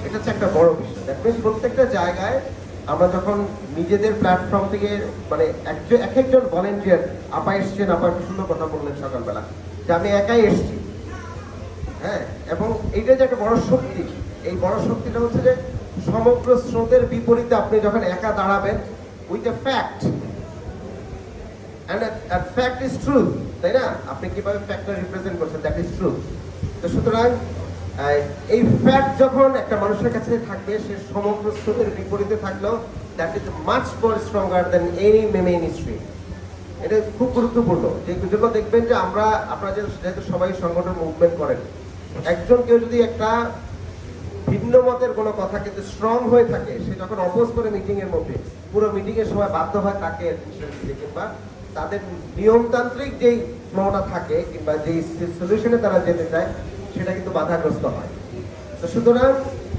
এটা হচ্ছে একটা বড় বিষয়। দ্যাট মিনস প্রত্যেকটা জায়গায় আমরা যখন নিজেদের প্ল্যাটফর্ম থেকে মানে এক একজন ভলেন্টিয়ার, আপা এসছেন, আপা একটু সুন্দর কথা বললেন সকালবেলা যে আমি একাই এসছি, হ্যাঁ, এবং এইটা যে একটা বড় শক্তি, এই বড় শক্তিটা হচ্ছে যে সমগ্র স্রোতের বিপরীতে আপনি যখন একা দাঁড়াবেন with a fact, and fact is truth, তাই না? আপনি কিভাবে ফ্যাক্টটা রিপ্রেজেন্ট করছেন, দ্যাট ইজ ট্রুথ। তো সুতরাং এই ফ্যাক্ট যখন একটা মানুষের কাছে থাকবে, সে সমগ্র স্রোতের বিপরীতে থাকলেও that is much more stronger than any mainstream. এটা খুব গুরুত্বপূর্ণ। যে জন্য দেখবেন যে আপনারা যেহেতু সবাই সংগঠন মুভমেন্ট করেন, একজন কেউ যদি একটা ভিন্ন মতের কোনো কথা কিন্তু স্ট্রং হয়ে থাকে, সে যখন অপোজ করে মিটিং এর মধ্যে, পুরো মিটিং এর সময় বাধ্য হয় তাকে কিংবা তাদের নিয়মতান্ত্রিক যেই ফ্লোটা থাকে কিংবা যেই সলিউশনে তারা যেতে চায় সেটা কিন্তু বাধাগ্রস্ত হয়। তো সুতরাং